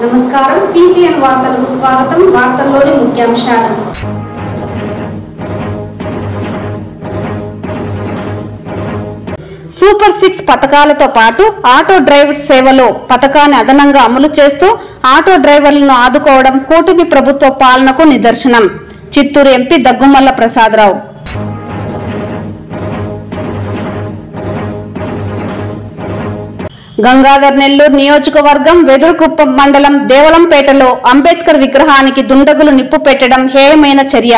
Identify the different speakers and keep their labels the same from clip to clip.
Speaker 1: నమస్కారం PCN వార్తలకు స్వాగతం. వార్తల్లోని ముఖ్యాంశాలు.
Speaker 2: సూపర్ 6 పథకాలతో పాటు ఆటో డ్రైవర్ సేవలో పథకాన్ని అదనంగా అమలు చేస్తూ ఆటో డ్రైవర్లను ఆదుకోవడం కూటమి ప్రభుత్వ పాలనకు నిదర్శనం. చిత్తూరు ఎంపీ దగ్గుమల్ల ప్రసాదరావు. గంగాధర్ నెల్లూరు నియోజకవర్గం వెదురుకుప్పం మండలం దేవలంపేటలో అంబేద్కర్ విగ్రహానికి దుండగులు నిప్పు పెట్టడం హేయమైన చర్య.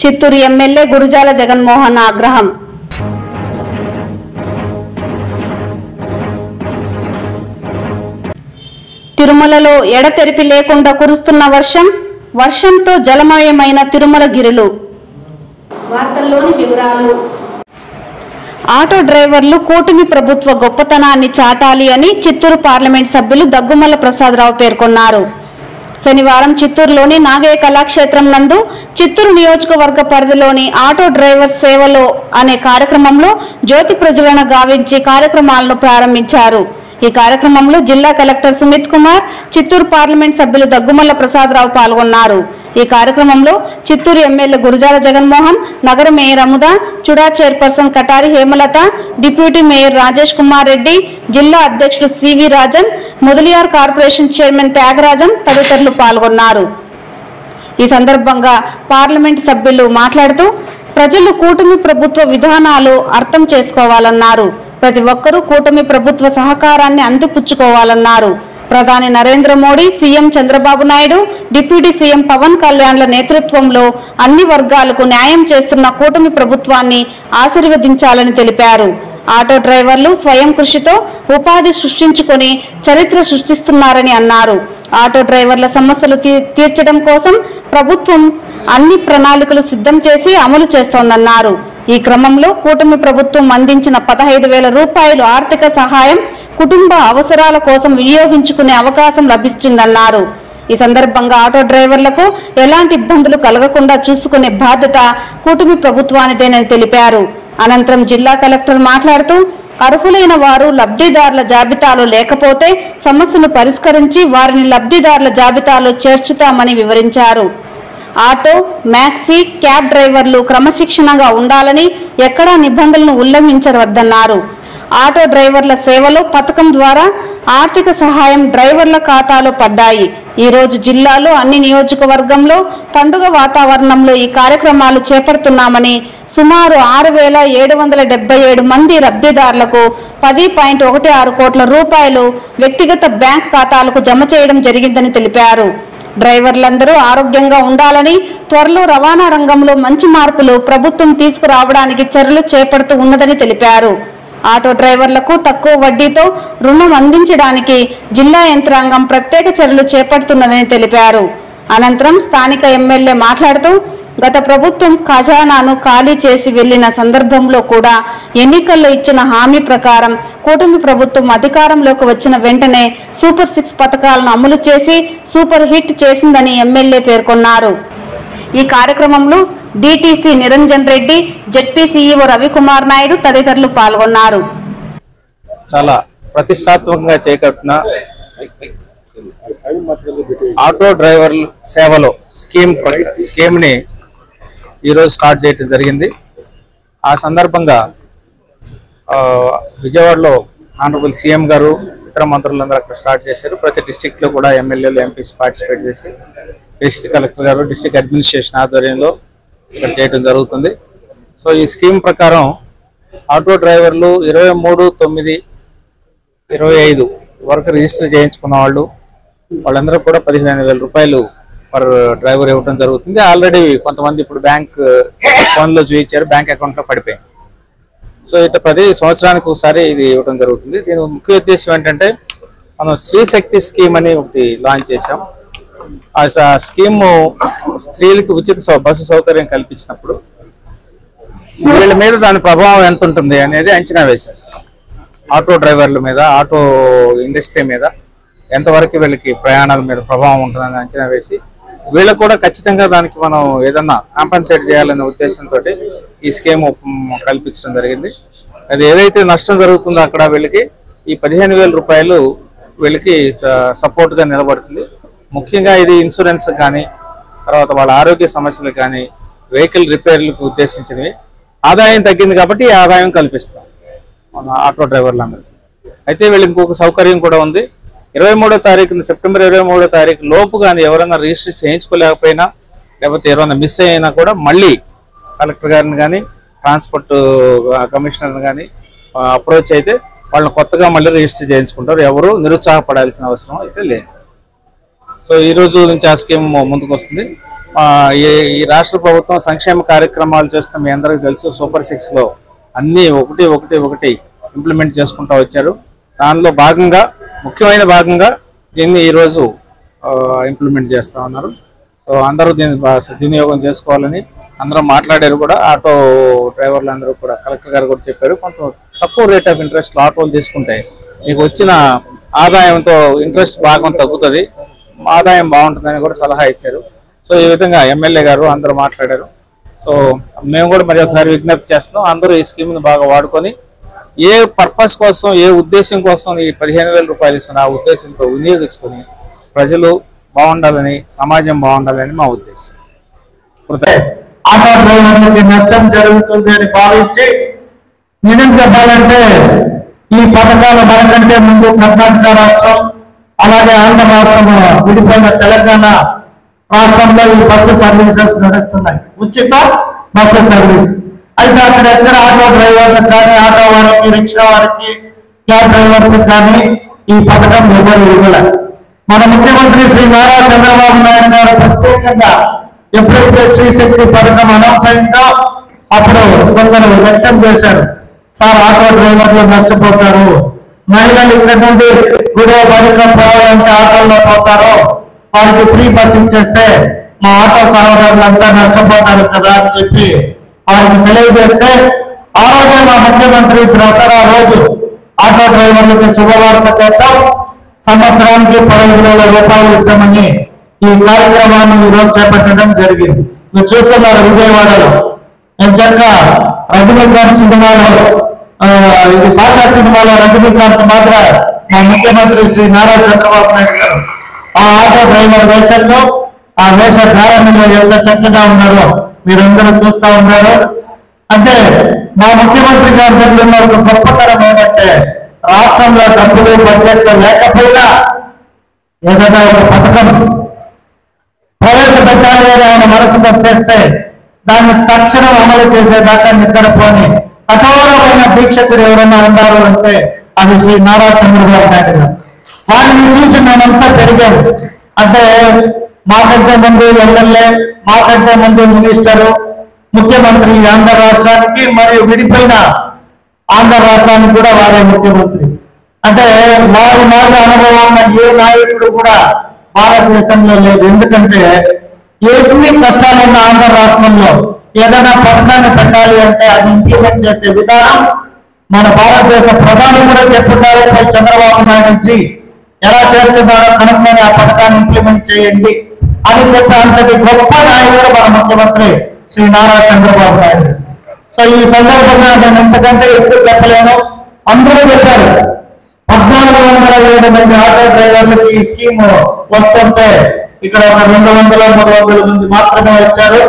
Speaker 2: చిత్తూరు ఎమ్మెల్యే గురుజాల జగన్మోహన్ ఆగ్రహం. తిరుమలలో ఎడతెరిపి లేకుండా కురుస్తున్న వర్షంతో జలమయమైన తిరుమల గిరులు.
Speaker 1: వార్తల్లోని వివరాలు.
Speaker 2: ఆటో డ్రైవర్లు కూటమి ప్రభుత్వ గొప్పతనాన్ని చాటాలి అని చిత్తూరు పార్లమెంట్ సభ్యులు దగ్గుమల్ల ప్రసాదరావు పేర్కొన్నారు. శనివారం చిత్తూరులోని నాగయ్య కళాక్షేత్రం నందు చిత్తూరు నియోజకవర్గ పరిధిలోని ఆటో డ్రైవర్ సేవలో అనే కార్యక్రమంలో జ్యోతి ప్రజ్వలన గావించి కార్యక్రమాలను ప్రారంభించారు. ఈ కార్యక్రమంలో జిల్లా కలెక్టర్ సుమిత్ కుమార్, చిత్తూరు పార్లమెంట్ సభ్యులు దగ్గుమల్ల ప్రసాదరావు పాల్గొన్నారు. ఈ కార్యక్రమంలో చిత్తూరు ఎమ్మెల్యే గురుజాల జగన్మోహన్, నగర mayor Amuda, CHUDA chairperson Katari Hemalatha, deputy mayor Rajesh Kumar Reddy, జిల్లా అధ్యక్షుడు CV Rajan, Mudaliar corporation chairman Thyagarajan తదితరులు పాల్గొన్నారు. ఈ సందర్భంగా పార్లమెంట్ సభ్యులు మాట్లాడుతూ ప్రజలు కూటమి ప్రభుత్వ విధానాలు అర్థం చేసుకోవాలన్నారు. ప్రతి ఒక్కరూ కూటమి ప్రభుత్వ సహకారాన్ని అందిపుచ్చుకోవాలన్నారు. ప్రధాని Narendra Modi, CM Chandrababu Naidu, deputy CM Pawan కళ్యాణ్ల నేతృత్వంలో అన్ని వర్గాలకు న్యాయం చేస్తున్న కూటమి ప్రభుత్వాన్ని ఆశీర్వదించాలని తెలిపారు. ఆటో డ్రైవర్లు స్వయం కృషితో ఉపాధి సృష్టించుకొని చరిత్ర సృష్టిస్తున్నారని అన్నారు. ఆటో డ్రైవర్ల సమస్యలు తీర్చడం కోసం ప్రభుత్వం అన్ని ప్రణాళికలు సిద్ధం చేసి అమలు చేస్తోందన్నారు. ఈ క్రమంలో కూటమి ప్రభుత్వం అందించిన 15,000 రూపాయలు ఆర్థిక సహాయం కుటుంబ అవసరాల కోసం వినియోగించుకునే అవకాశం లభిస్తుందన్నారు. ఈ సందర్భంగా ఆటో డ్రైవర్లకు ఎలాంటి ఇబ్బందులు కలగకుండా చూసుకునే బాధ్యత కూటమి ప్రభుత్వానిదేనని తెలిపారు. అనంతరం జిల్లా కలెక్టర్ మాట్లాడుతూ అర్హులైన వారు లబ్ధిదారుల జాబితాలో లేకపోతే సమస్యను పరిష్కరించి వారిని లబ్ధిదారుల జాబితాలో చేర్చుతామని వివరించారు. ఆటో, మ్యాక్సీ, క్యాబ్ డ్రైవర్లు క్రమశిక్షణగా ఉండాలని, ఎక్కడా నిబంధనలను ఉల్లంఘించవద్దన్నారు. ఆటో డ్రైవర్ల సేవలో పథకం ద్వారా ఆర్థిక సహాయం డ్రైవర్ల ఖాతాలో పడ్డాయి. ఈ రోజు జిల్లాలో అన్ని నియోజకవర్గంలో పండుగ వాతావరణంలో ఈ కార్యక్రమాలు చేపడుతున్నామని, సుమారు 6,777 మంది లబ్ధిదారులకు 10.16 కోట్ల రూపాయలు వ్యక్తిగత బ్యాంక్ ఖాతాలకు జమ చేయడం జరిగిందని తెలిపారు. డ్రైవర్లందరూ ఆరోగ్యంగా ఉండాలని, త్వరలో రవాణా రంగంలో మంచి మార్పులు ప్రభుత్వం తీసుకురావడానికి చర్యలు చేపడుతూ ఉన్నదని తెలిపారు. ఆటో డ్రైవర్లకు తక్కువ వడ్డీతో రుణం అందించడానికి జిల్లా యంత్రాంగం ప్రత్యేక చర్యలు చేపడుతున్నదని తెలిపారు. అనంతరం స్థానిక ఎమ్మెల్యే మాట్లాడుతూ గత ప్రభుత్వం ఖజానాను ఖాళీ చేసి వెళ్లిన సందర్భంలో కూడా ఎన్నికల్లో ఇచ్చిన హామీ ప్రకారం కూటమి ప్రభుత్వం అధికారంలోకి వచ్చిన వెంటనే సూపర్ 6 పథకాలను అమలు చేసి సూపర్ హిట్ చేసిందని ఎమ్మెల్యే పేర్కొన్నారు. ఈ కార్యక్రమంలో DTC Niranjan Reddy, ZP CEO Ravikumar Naidu తదితరులు పాల్గొన్నారు.
Speaker 3: చాలా ప్రతిష్టాత్మకంగా చేపట్టిన ఆటో డ్రైవర్ల సేవలో స్కీమ్ ని ఈరోజు స్టార్ట్ చేయడం జరిగింది. ఆ సందర్భంగా విజయవాడలో ఆనరబుల్ సీఎం గారు, ఇతర మంత్రులందరూ అక్కడ స్టార్ట్ చేశారు. ప్రతి డిస్టిక్ లో కూడా ఎమ్మెల్యేలు, ఎంపీస్ పార్టిసిపేట్ చేసి డిస్ట్రిక్ట్ కలెక్టర్ గారు, డిస్ట్రిక్ట్ అడ్మినిస్ట్రేషన్ ఆధ్వర్యంలో ఇక్కడ చేయడం జరుగుతుంది. సో ఈ స్కీమ్ ప్రకారం ఆటో డ్రైవర్లు 23/9/25 వరకు రిజిస్టర్ చేయించుకున్న వాళ్ళందరూ కూడా 15,000 రూపాయలు పర్ డ్రైవర్ ఇవ్వడం జరుగుతుంది. ఆల్రెడీ కొంతమంది ఇప్పుడు బ్యాంక్ ఫోన్లో చూపించారు, బ్యాంక్ అకౌంట్లో పడిపోయాయి. సో ఇట్లా 10 సంవత్సరానికి ఒకసారి ఇది ఇవ్వడం జరుగుతుంది. దీని ముఖ్య ఉద్దేశం ఏంటంటే, మనం స్త్రీ శక్తి స్కీమ్ అని ఒకటి లాంచ్ చేశాం. ఆ స్కీమ్ స్త్రీలకు ఉచిత బస్సు సౌకర్యం కల్పించినప్పుడు వీళ్ళ మీద దాని ప్రభావం ఎంత ఉంటుంది అనేది అంచనా వేశారు. ఆటో డ్రైవర్ల మీద, ఆటో ఇండస్ట్రీ మీద ఎంతవరకు వీళ్ళకి ప్రయాణాల మీద ప్రభావం ఉంటుందని అంచనా వేసి వీళ్ళకు కూడా ఖచ్చితంగా దానికి మనం ఏదన్నా కాంపెన్సేట్ చేయాలనే ఉద్దేశంతో ఈ స్కీమ్ కల్పించడం జరిగింది. అది ఏదైతే నష్టం జరుగుతుందో అక్కడ వీళ్ళకి ఈ 15,000 రూపాయలు వీళ్ళకి సపోర్ట్ గా నిలబడుతుంది. ముఖ్యంగా ఇది ఇన్సూరెన్స్ కానీ తర్వాత వాళ్ళ ఆరోగ్య సమస్యలకు కానీ వెహికల్ రిపేర్లకు ఉద్దేశించినవి. ఆదాయం తగ్గింది కాబట్టి ఆదాయం కల్పిస్తాం మన ఆటో డ్రైవర్లందరికీ. అయితే వీళ్ళు ఇంకొక సౌకర్యం కూడా ఉంది. 23వ తారీఖున సెప్టెంబర్ 23వ తారీఖు లోపు కానీ ఎవరైనా రిజిస్టర్ చేయించుకోలేకపోయినా లేకపోతే ఎవరైనా మిస్ అయినా కూడా మళ్ళీ కలెక్టర్ గారిని కానీ ట్రాన్స్పోర్ట్ కమిషనర్ని కానీ అప్రోచ్ అయితే వాళ్ళని కొత్తగా మళ్ళీ రిజిస్టర్ చేయించుకుంటారు. ఎవరు నిరుత్సాహపడాల్సిన అవసరం అయితే లేదు. సో ఈ రోజు నుంచి ఆ స్కీమ్ ముందుకు వస్తుంది. ఈ రాష్ట్ర ప్రభుత్వం సంక్షేమ కార్యక్రమాలు చేస్తున్న మీ అందరికీ తెలుసు. సూపర్ 6లో అన్నీ ఒకటి ఇంప్లిమెంట్ చేసుకుంటూ వచ్చారు. దానిలో భాగంగా ముఖ్యమైన భాగంగా దీన్ని ఈరోజు ఇంప్లిమెంట్ చేస్తూ ఉన్నారు. సో అందరూ దీన్ని సద్వినియోగం చేసుకోవాలని అందరూ మాట్లాడారు కూడా. ఆటో డ్రైవర్లు అందరూ కూడా కలెక్టర్ గారు కూడా చెప్పారు. కొంత తక్కువ రేట్ ఆఫ్ ఇంట్రెస్ట్ ఆటోలు తీసుకుంటే మీకు వచ్చిన ఆదాయంతో ఇంట్రెస్ట్ భాగం తగ్గుతుంది, ఆదాయం బాగుంటుందని కూడా సలహా ఇచ్చారు. సో ఈ విధంగా ఎమ్మెల్యే గారు అందరూ మాట్లాడారు. సో మేము కూడా మరి ఒకసారి విజ్ఞప్తి చేస్తున్నాం, అందరూ ఈ స్కీమ్ని బాగా వాడుకొని ఏ పర్పస్ కోసం ఏ ఉద్దేశం కోసం ఈ 15,000 రూపాయలు ఇస్తున్న ఆ ఉద్దేశంతో వినియోగించుకొని ప్రజలు బాగుండాలని, సమాజం బాగుండాలని మా ఉద్దేశం.
Speaker 4: ఆటో డ్రైవర్లకి నష్టం జరుగుతుంది అని భావించి నిజం చెప్పాలంటే ఈ పథకాలు మనకంటే ముందు కర్ణాటక రాష్ట్రం అలాగే ఆంధ్ర రాష్ట్రం విడిపోయిన తెలంగాణ రాష్ట్రంలో ఈ బస్సు సర్వీసెస్ నడుస్తున్నాయి, ఉచిత బస్సు సర్వీస్. అయితే అక్కడ ఎక్కడ ఆటో డ్రైవర్లకు కానీ ఆటో వారికి, రిక్షా వారికి, క్యాబ్ డ్రైవర్స్ కానీ ఈ పథకం ఎవరు ఇవ్వలేదు. మన ముఖ్యమంత్రి శ్రీ నారా చంద్రబాబు నాయుడు గారు ప్రత్యేకంగా ఎప్పుడైతే శ్రీశక్తి పథకం అనౌన్స్ అయిందో అప్పుడు కొందరు వ్యక్తం చేశారు, సార్ ఆటో డ్రైవర్లు నష్టపోతారు, మహిళలు ఇక్కడ నుండి గుడిలో బడిలో పోవాలంటే ఆటోల్లో పోతారు, వారికి ఫ్రీ బస్ ఇచ్చేస్తే మా ఆటో సహోదరులంతా నష్టపోతారు కదా అని చెప్పి వారికి తెలియజేస్తే ఆ రోజే మా ముఖ్యమంత్రి దసరా రోజు ఆటో డ్రైవర్లకి శుభవార్త చేద్దాం, సంవత్సరానికి 15,000 రూపాయలు ఇద్దామని ఈ కార్యక్రమాన్ని ఈరోజు చేపట్టడం జరిగింది. మీరు చూస్తున్నారు విజయవాడలో నిజంగా రజనీకాంత్ సినిమాలో ఇది భాషా సినిమాలో రజనీకాంత్ మాత్రం మా ముఖ్యమంత్రి శ్రీ నారా చంద్రబాబు నాయుడు గారు ఆ ఆటో డ్రైవర్ వేషంలో ఆ వేషధారణలో ఎంత చక్కగా ఉన్నారో మీరందరూ చూస్తా ఉన్నారు. అంటే మా ముఖ్యమంత్రి గారి దగ్గర ఉన్న ఒక గొప్పతనం ఏమంటే రాష్ట్రంలో డబ్బులు బడ్జెట్లో లేకపోయినా ఏదైనా ఒక పథకం ప్రవేశపెట్టాలి అని ఆయన మనసుకు వచ్చేస్తే దాన్ని తక్షణం అమలు చేసేదాకా నిద్రపోని కఠోరమైన దీక్షకుడు ఎవరైనా ఉన్నారు అంటే అది శ్రీ నారా చంద్రబాబు నాయుడు గారు. వారిని చూసి మేమంతా పెరిగాము. అంటే మాకంటే ముందు ఎమ్మెల్యే, మాకంటే ముందు మినిస్టరు, ముఖ్యమంత్రి ఆంధ్ర రాష్ట్రానికి మరియు విడిపోయిన ఆంధ్ర రాష్ట్రానికి కూడా వారే ముఖ్యమంత్రి. అంటే వారి అనుభవం ఉన్న ఏ నాయకుడు కూడా భారతదేశంలో లేదు. ఎందుకంటే ఎన్ని కష్టాలున్న ఆంధ్ర రాష్ట్రంలో ఏదైనా పథకాన్ని పెట్టాలి అంటే అది ఇంప్లిమెంట్ చేసే విధానం మన భారతదేశ ప్రధాని కూడా చెప్తున్నారు, చంద్రబాబు నాయుడు నుంచి ఎలా చేస్తున్నారో కనుక్కొని ఆ పథకాన్ని ఇంప్లిమెంట్ చేయండి అని చెప్పే అంతటి గొప్ప నాయకుడు మన ముఖ్యమంత్రి శ్రీ నారా చంద్రబాబు నాయుడు. సో ఈ సందర్భంగా నేను ఇంతకంటే ఎక్కువ చెప్పలేను. అందరూ చెప్పారు 1,407 మంది ఆటో డ్రైవర్లకి ఈ స్కీమ్ వస్తుంటే ఇక్కడ ఒక 200-300 మంది మాత్రమే వచ్చారు.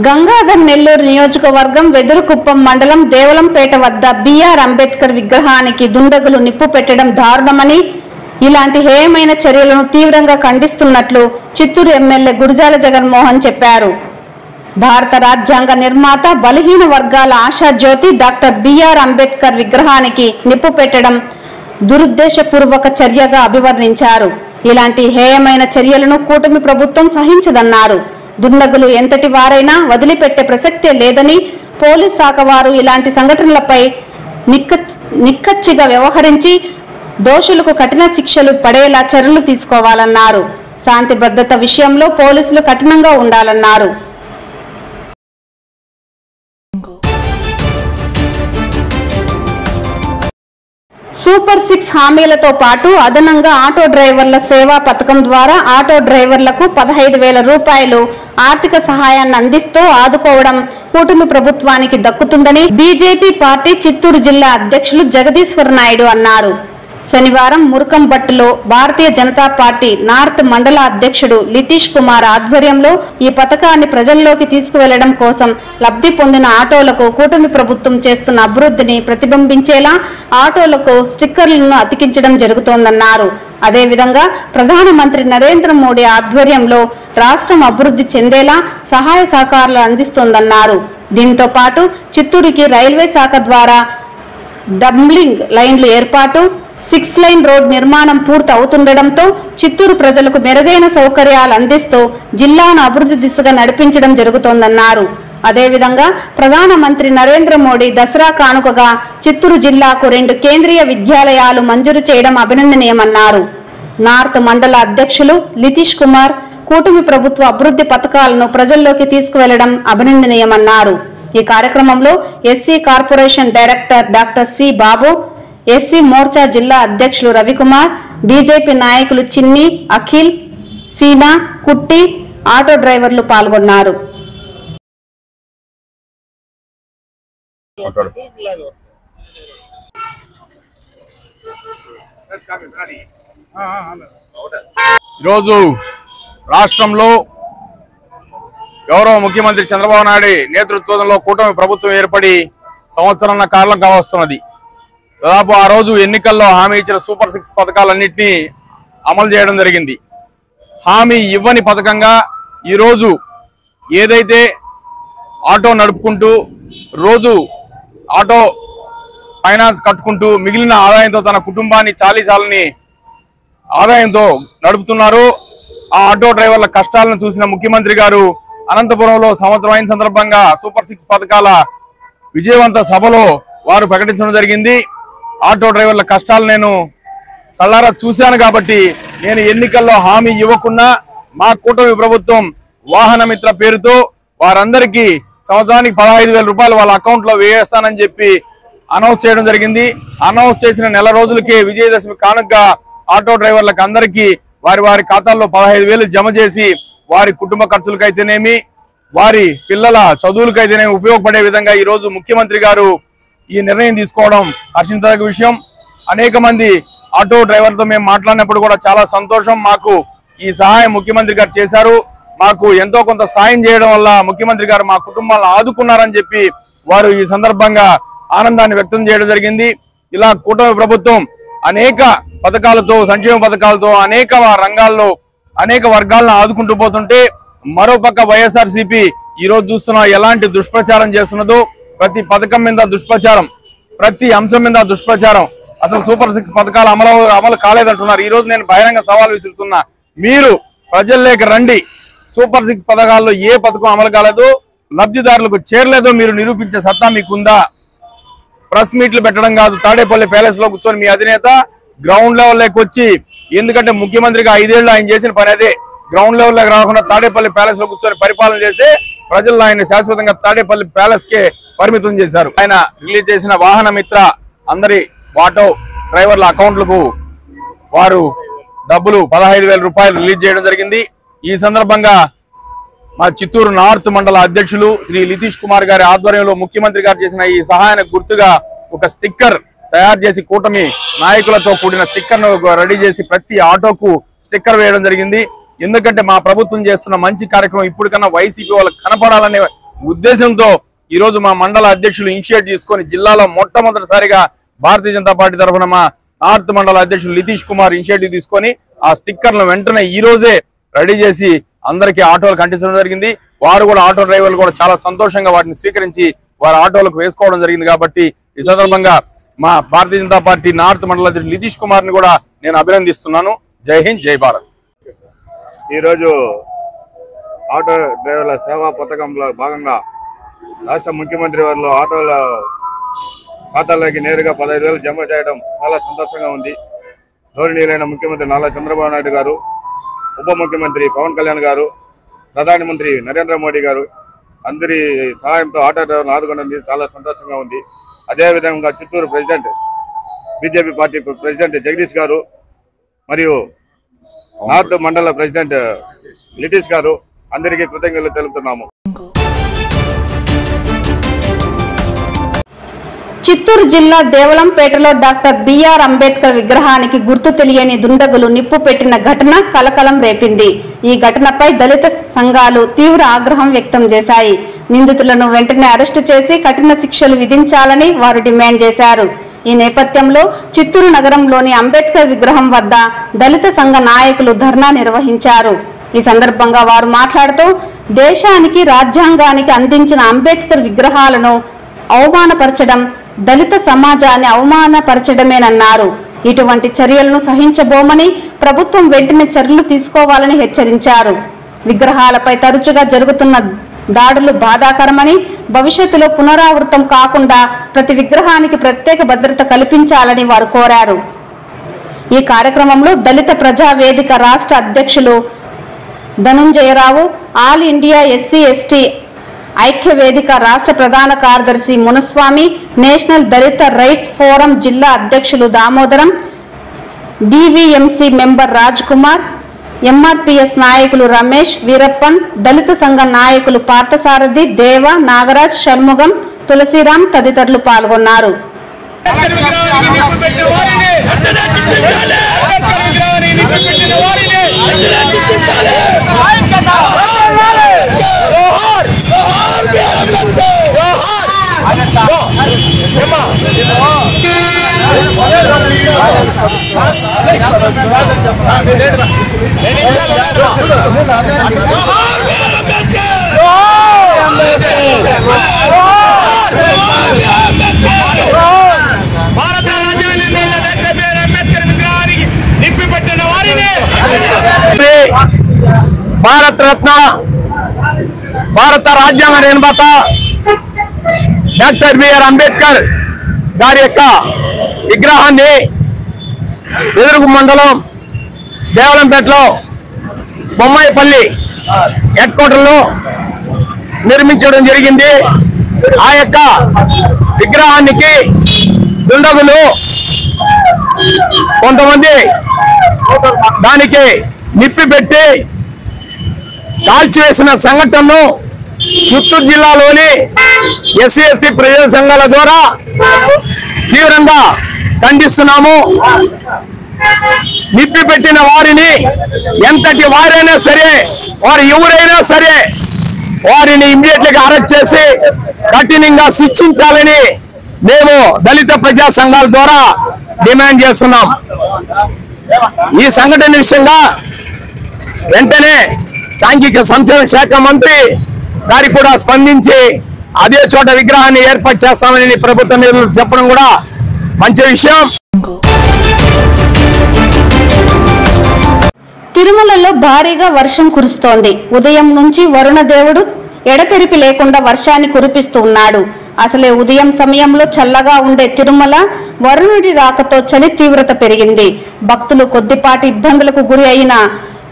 Speaker 2: గంగాధర్ నెల్లూరు నియోజకవర్గం వెదురుకుప్పం మండలం దేవలంపేట వద్ద బిఆర్ అంబేద్కర్ విగ్రహానికి దుండగులు నిప్పు పెట్టడం దారుణమని, ఇలాంటి హేయమైన చర్యలను తీవ్రంగా ఖండిస్తున్నట్లు చిత్తూరు ఎమ్మెల్యే గురజాల జగన్మోహన్ చెప్పారు. భారత రాజ్యాంగ నిర్మాత, బలహీన వర్గాల ఆశాజ్యోతి డాక్టర్ బిఆర్ అంబేద్కర్ విగ్రహానికి నిప్పు పెట్టడం దురుద్దేశపూర్వక చర్యగా అభివర్ణించారు. ఇలాంటి హేయమైన చర్యలను కూటమి ప్రభుత్వం సహించదన్నారు. దుండగులు ఎంతటి వారైనా వదిలిపెట్టే ప్రసక్తే లేదని, పోలీస్ శాఖ వారు ఇలాంటి సంఘటనలపై నిక్కచ్చిగా వ్యవహరించి దోషులకు కఠిన శిక్షలు పడేలా చర్యలు తీసుకోవాలన్నారు. శాంతి భద్రత విషయంలో పోలీసులు కఠినంగా ఉండాలన్నారు. సూపర్ 6 హామీలతో పాటు అదనంగా ఆటో డ్రైవర్ల సేవా పథకం ద్వారా ఆటో డ్రైవర్లకు 15,000 రూపాయలు ఆర్థిక సహాయాన్ని అందిస్తూ ఆదుకోవడం కూటమి ప్రభుత్వానికి దక్కుతుందని బీజేపీ పార్టీ చిత్తూరు జిల్లా అధ్యక్షులు జగదీశ్వర్ నాయుడు అన్నారు. శనివారం మురుకంబట్టులో భారతీయ జనతా పార్టీ నార్త్ మండల అధ్యక్షుడు లితీష్ కుమార్ ఆధ్వర్యంలో ఈ పథకాన్ని ప్రజల్లోకి తీసుకువెళ్లడం కోసం లబ్ధి పొందిన ఆటోలకు కూటమి ప్రభుత్వం చేస్తున్న అభివృద్ధిని ప్రతిబింబించేలా ఆటోలకు స్టిక్కర్లను అతికించడం జరుగుతోందన్నారు. అదేవిధంగా ప్రధానమంత్రి నరేంద్ర మోడీ ఆధ్వర్యంలో రాష్ట్రం అభివృద్ధి చెందేలా సహాయ సహకారాలు అందిస్తోందన్నారు. దీంతో పాటు చిత్తూరుకి రైల్వే శాఖ ద్వారా డబ్లింగ్ లైన్లు ఏర్పాటు, 6 లైన్ రోడ్ నిర్మాణం పూర్తి అవుతుండటంతో చిత్తూరు ప్రజలకు మెరుగైన సౌకర్యాలు అందిస్తూ జిల్లాను అభివృద్ధి దిశగా నడిపించడం జరుగుతోందన్నారు. అదేవిధంగా ప్రధానమంత్రి నరేంద్ర మోడీ దసరా కానుకగా చిత్తూరు జిల్లాకు 2 కేంద్రీయ విద్యాలయాలు మంజూరు చేయడం అభినందనీయమన్నారు. నార్త్ మండల అధ్యక్షులు లితీష్ కుమార్ కూటమి ప్రభుత్వ అభివృద్ధి పథకాలను ప్రజల్లోకి తీసుకువెళ్లడం అభినందనీయమన్నారు. ఈ కార్యక్రమంలో SC corporation director doctor C Babu, SC Morcha జిల్లా అధ్యక్షులు రవికుమార్, బీజేపీ నాయకులు చిన్ని, అఖిల్, సీనా, కుట్టి, ఆటో డ్రైవర్లు పాల్గొన్నారు.
Speaker 5: ఈరోజు రాష్ట్రంలో గౌరవ ముఖ్యమంత్రి చంద్రబాబు నాయుడు నేతృత్వంలో కూటమి ప్రభుత్వం ఏర్పడి సంవత్సరాల కాలం కావస్తున్నది. దాదాపు ఆ రోజు ఎన్నికల్లో హామీ ఇచ్చిన సూపర్ 6 పథకాలన్నింటినీ అమలు చేయడం జరిగింది. హామీ ఇవ్వని పథకంగా ఈరోజు ఏదైతే ఆటో నడుపుకుంటూ రోజు ఆటో ఫైనాన్స్ కట్టుకుంటూ మిగిలిన ఆదాయంతో తన కుటుంబాన్ని చాలీచాలని ఆదాయంతో నడుపుతున్నారు. ఆ ఆటో డ్రైవర్ల కష్టాలను చూసిన ముఖ్యమంత్రి గారు అనంతపురంలో సంవత్సరం అయిన సందర్భంగా సూపర్ 6 పథకాల విజయవంత సభలో వారు ప్రకటించడం జరిగింది. ఆటో డ్రైవర్ల కష్టాలు నేను కళ్ళారా చూశాను కాబట్టి నేను ఎన్నికల్లో హామీ ఇవ్వకుండా మా కూటమి ప్రభుత్వం వాహన మిత్ర పేరుతో వారందరికీ సంవత్సరానికి 15,000 రూపాయలు వాళ్ళ అకౌంట్ లో వేయేస్తానని చెప్పి అనౌన్స్ చేయడం జరిగింది. అనౌన్స్ చేసిన నెల రోజులకే విజయదశమి కానుకగా ఆటో డ్రైవర్లకు అందరికీ వారి వారి ఖాతాల్లో 15,000 జమ చేసి వారి కుటుంబ ఖర్చులకైతేనేమి వారి పిల్లల చదువులకైతేనేమి ఉపయోగపడే విధంగా ఈ రోజు ముఖ్యమంత్రి గారు ఈ నిర్ణయం తీసుకోవడం హర్షించదగ్గ విషయం. అనేక మంది ఆటో డ్రైవర్లతో మేము మాట్లాడినప్పుడు కూడా చాలా సంతోషం, మాకు ఈ సహాయం ముఖ్యమంత్రి గారు చేశారు, మాకు ఎంతో కొంత సాయం చేయడం వల్ల ముఖ్యమంత్రి గారు మా కుటుంబాలను ఆదుకున్నారని చెప్పి వారు ఈ సందర్భంగా ఆనందాన్ని వ్యక్తం చేయడం జరిగింది. ఇలా కూటమి ప్రభుత్వం అనేక పథకాలతో సంక్షేమ పథకాలతో అనేక రంగాల్లో అనేక వర్గాలను ఆదుకుంటూ పోతుంటే మరోపక్క వైఎస్ఆర్సీపీ ఈ రోజు చూస్తున్నా ఎలాంటి దుష్ప్రచారం చేస్తున్నదో, ప్రతి పథకం మీద దుష్ప్రచారం, ప్రతి అంశం మీద దుష్ప్రచారం, అసలు సూపర్ 6 పథకాలు అమలు కాలేదంటున్నారు. ఈ రోజు నేను బహిరంగ సవాల్ విసురుతున్నా, మీరు ప్రజల్లోకి రండి. సూపర్ 6 పథకాల్లో ఏ పథకం అమలు కాలేదో, లబ్ధిదారులకు చేరలేదో మీరు నిరూపించే సత్తా మీకుందా? ప్రెస్ మీట్లు పెట్టడం కాదు, తాడేపల్లి ప్యాలెస్ లో కూర్చొని మీ అధినేత గ్రౌండ్ లెవెల్లోకి వచ్చి, ఎందుకంటే ముఖ్యమంత్రిగా 5 ఏళ్ళు ఆయన చేసిన పని అదే, గ్రౌండ్ లెవెల్లోకి రాకుండా తాడేపల్లి ప్యాలెస్ లో కూర్చొని పరిపాలన చేసి ప్రజలు ఆయన శాశ్వతంగా తాడేపల్లి ప్యాలెస్ కే పరిమితం చేశారు. ఆయన రిలీజ్ చేసిన వాహన మిత్ర అందరి ఆటో డ్రైవర్ల అకౌంట్లకు వారు డబ్బులు 15,000 రూపాయలు రిలీజ్ చేయడం జరిగింది. ఈ సందర్భంగా మా చిత్తూరు నార్త్ మండల అధ్యక్షులు శ్రీ లితీష్ కుమార్ గారి ఆధ్వర్యంలో ముఖ్యమంత్రి గారు చేసిన ఈ సహాయానికి గుర్తుగా ఒక స్టిక్కర్ తయారు చేసి కూటమి నాయకులతో కూడిన స్టిక్కర్ ను రెడీ చేసి ప్రతి ఆటోకు స్టిక్కర్ వేయడం జరిగింది. ఎందుకంటే మా ప్రభుత్వం చేస్తున్న మంచి కార్యక్రమం ఇప్పటికన్నా వైసీపీ వాళ్ళకి కనపడాలనే ఉద్దేశంతో ఈ రోజు మా మండల అధ్యక్షులు ఇనిషియేట్ తీసుకొని జిల్లాలో మొట్టమొదటిసారిగా భారతీయ జనతా పార్టీ తరఫున మా నార్త్ మండల అధ్యక్షులు లితీష్ కుమార్ ఇనిషియేటివ్ తీసుకొని ఆ స్టిక్కర్లను వెంటనే ఈ రోజే రెడీ చేసి అందరికీ ఆటోలకు అంటించడం జరిగింది. వారు కూడా ఆటో డ్రైవర్లు కూడా చాలా సంతోషంగా వాటిని స్వీకరించి వారి ఆటోలకు వేసుకోవడం జరిగింది. కాబట్టి ఈ సందర్భంగా మా భారతీయ జనతా పార్టీ నార్త్ మండల అధ్యక్షులు లితీష్ కుమార్ ని కూడా నేను అభినందిస్తున్నాను. జై హింద్, జై భారత్.
Speaker 6: ఈరోజు ఆటో డ్రైవర్ల సేవా పథకంలో భాగంగా రాష్ట్ర ముఖ్యమంత్రి వారు ఆటోల ఖాతాలోకి నేరుగా 15,000 జమ చేయడం చాలా సంతోషంగా ఉంది. గౌరవనీయులైన ముఖ్యమంత్రి నారా చంద్రబాబు నాయుడు గారు, ఉప ముఖ్యమంత్రి పవన్ కళ్యాణ్ గారు, ప్రధానమంత్రి నరేంద్ర మోడీ గారు అందరి సహాయంతో ఆటో డ్రైవర్లను ఆదుకోవడం చాలా సంతోషంగా ఉంది. అదేవిధంగా Chittoor president BJP party president Jagadish గారు మరియు నార్త్ మండల ప్రెసిడెంట్ లితీష్ గారు అందరికీ కృతజ్ఞతలు తెలుపుతున్నాము.
Speaker 2: చిత్తూరు జిల్లా దేవలంపేటలో డాక్టర్ బిఆర్ అంబేద్కర్ విగ్రహానికి గుర్తు తెలియని దుండగులు నిప్పు పెట్టిన ఘటన కలకలం రేపింది. ఈ ఘటనపై దళిత సంఘాలు తీవ్ర ఆగ్రహం వ్యక్తం చేశాయి. నిందితులను వెంటనే అరెస్టు చేసి కఠిన శిక్షలు విధించాలని వారు డిమాండ్ చేశారు. ఈ నేపథ్యంలో చిత్తూరు నగరంలోని అంబేద్కర్ విగ్రహం వద్ద దళిత సంఘ నాయకులు ధర్నా నిర్వహించారు. ఈ సందర్భంగా వారు మాట్లాడుతూ దేశానికి రాజ్యాంగానికి అందించిన అంబేద్కర్ విగ్రహాలను అవమానపరచడం దళిత సమాజాన్ని అవమానపరచడమేనన్నారు. ఇటువంటి చర్యలను సహించబోమని ప్రభుత్వం వెంటనే చర్యలు తీసుకోవాలని హెచ్చరించారు. విగ్రహాలపై తరచుగా జరుగుతున్న దాడులు బాధాకరమని, భవిష్యత్తులో పునరావృతం కాకుండా ప్రతి విగ్రహానికి ప్రత్యేక భద్రత కల్పించాలని వారు కోరారు. ఈ కార్యక్రమంలో దళిత ప్రజా వేదిక రాష్ట్ర అధ్యక్షులు Dhananjaya Rao, all India SC ST ఐక్య వేదిక రాష్ట్ర ప్రధాన కార్యదర్శి మునస్వామి, నేషనల్ దళిత రైట్స్ ఫోరం జిల్లా అధ్యక్షులు దామోదరం, డివిఎంసి మెంబర్ రాజ్ కుమార్, ఎంఆర్పిఎస్ నాయకులు రమేష్, వీరప్పన్, దళిత సంఘ నాయకులు పార్థసారథి, దేవ, నాగరాజ్, షణ్ముగం, తులసిరాం తదితరులు పాల్గొన్నారు.
Speaker 4: భారత రత్న, భారత రాజ్యాంగ నిర్మాత డాక్టర్ బిఆర్ అంబేద్కర్ గారి యొక్క విగ్రహాన్ని ఎదురుగు మండలం దేవలంపేటలో బొమ్మాయిపల్లి హెడ్ క్వార్టర్లో నిర్మించడం జరిగింది. ఆ యొక్క విగ్రహానికి దుండగులు కొంతమంది దానికి నిప్పి పెట్టి కాల్చివేసిన సంఘటనను చిత్తూరు జిల్లాలోని ఎస్సీ ఎస్టీ ప్రజా సంఘాల ద్వారా తీవ్రంగా ఖండిస్తున్నాము. నిప్పి పెట్టిన వారిని ఎంతటి వారైనా సరే, వారు ఎవరైనా సరే, వారిని ఇమ్మీడియట్లీగా అరెస్ట్ చేసి కఠినంగా శిక్షించాలని మేము దళిత ప్రజా సంఘాల ద్వారా డిమాండ్ చేస్తున్నాం. ఈ సంఘటన విషయంగా వెంటనే సాంఘిక సంక్షేమ శాఖ మంత్రి గారి కూడా స్పందించి అదే చోట విగ్రహాన్ని ఏర్పాటు చేస్తామని ప్రభుత్వం చెప్పడం కూడా మంచి విషయం.
Speaker 2: తిరుమలలో భారీగా వర్షం కురుస్తోంది. ఉదయం నుంచి వరుణదేవుడు ఎడతెరిపి లేకుండా వర్షాన్ని కురిపిస్తూ ఉన్నాడు. అసలే ఉదయం సమయంలో చల్లగా ఉండే తిరుమల వరుణుడి రాకతో చలి తీవ్రత పెరిగింది. భక్తులు కొద్దిపాటి ఇబ్బందులకు గురి అయిన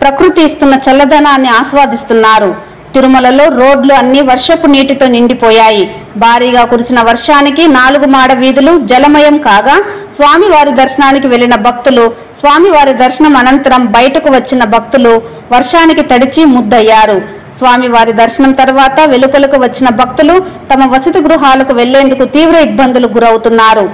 Speaker 2: ప్రకృతి ఇస్తున్న చల్లదనాన్ని ఆస్వాదిస్తున్నారు. తిరుమలలో రోడ్లు అన్ని వర్షపు నీటితో నిండిపోయాయి. భారీగా కురిసిన వర్షానికి 4 మాడ వీధులు జలమయం కాగా స్వామివారి దర్శనానికి వెళ్లిన భక్తులు, స్వామివారి దర్శనం అనంతరం బయటకు వచ్చిన భక్తులు వర్షానికి తడిచి ముద్దయ్యారు. స్వామివారి దర్శనం తర్వాత వెలుపలకు వచ్చిన భక్తులు తమ వసతి గృహాలకు వెళ్లేందుకు తీవ్ర ఇబ్బందులు గురవుతున్నారు.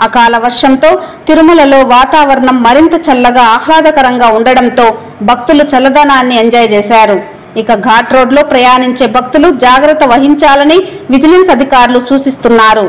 Speaker 2: అకాల వర్షంతో తిరుమలలో వాతావరణం మరింత చల్లగా ఆహ్లాదకరంగా ఉండడంతో భక్తులు చల్లదనాన్ని ఎంజాయ్ చేశారు. ఇక ఘాట్ రోడ్లో ప్రయాణించే భక్తులు జాగ్రత్త వహించాలని విజిలెన్స్ అధికారులు సూచిస్తున్నారు.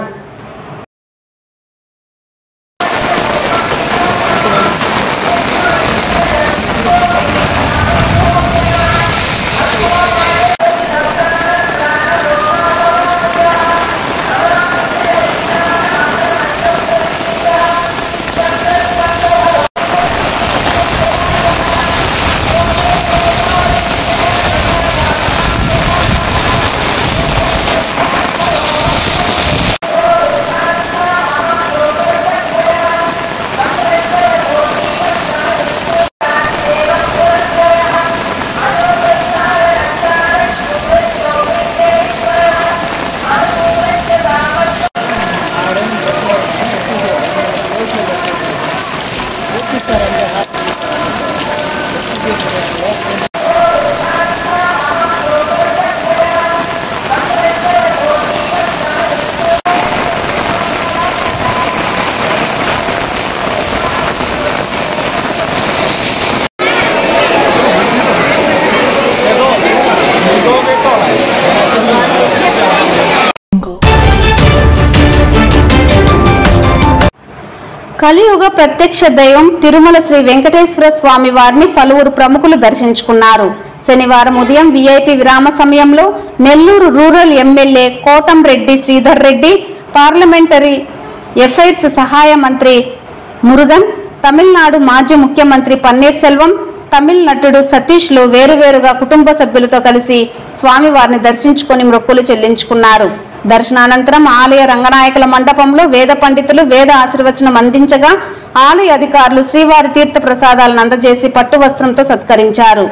Speaker 2: కలియుగ ప్రత్యక్ష దైవం తిరుమల శ్రీ వెంకటేశ్వర స్వామి వారిని పలువురు ప్రముఖులు దర్శించుకున్నారు. శనివారం ఉదయం వీఐపీ విరామ సమయంలో Nellore rural MLA Kotamreddy Sridhar Reddy, parliamentary affairs సహాయ మంత్రి మురుగన్, తమిళనాడు మాజీ ముఖ్యమంత్రి పన్నీర్ సెల్వం, తమిళ నటుడు సతీష్లు వేరువేరుగా కుటుంబ సభ్యులతో కలిసి స్వామివారిని దర్శించుకొని మొక్కులు చెల్లించుకున్నారు. దర్శనానంతరం ఆలయ రంగనాయకుల మండపంలో వేద పండితులు వేద ఆశీర్వచనం అందించగా ఆలయ అధికారులు శ్రీవారి తీర్థ ప్రసాదాలను అందజేసి పట్టు వస్త్రంతో సత్కరించారు.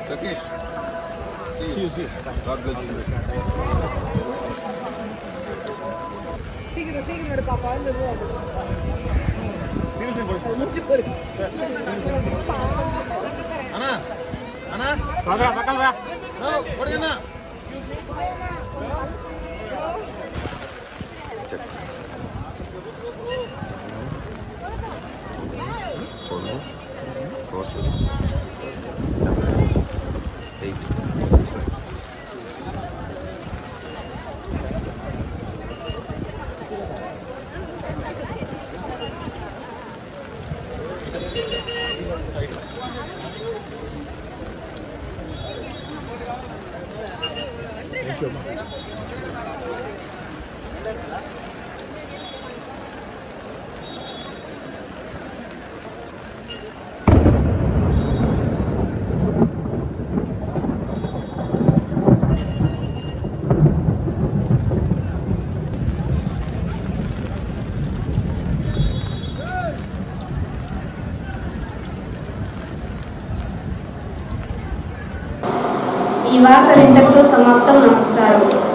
Speaker 6: Satish, see you. God bless you.
Speaker 7: சீக்கிரம் எடுப்பா குழந்தை
Speaker 6: அண்ணா அண்ணா சாதா பக்கம் வா ஓடுங்கண்ணா
Speaker 1: ఈ వార్తలు ఇంతటితో సమాప్తం. నమస్కారం.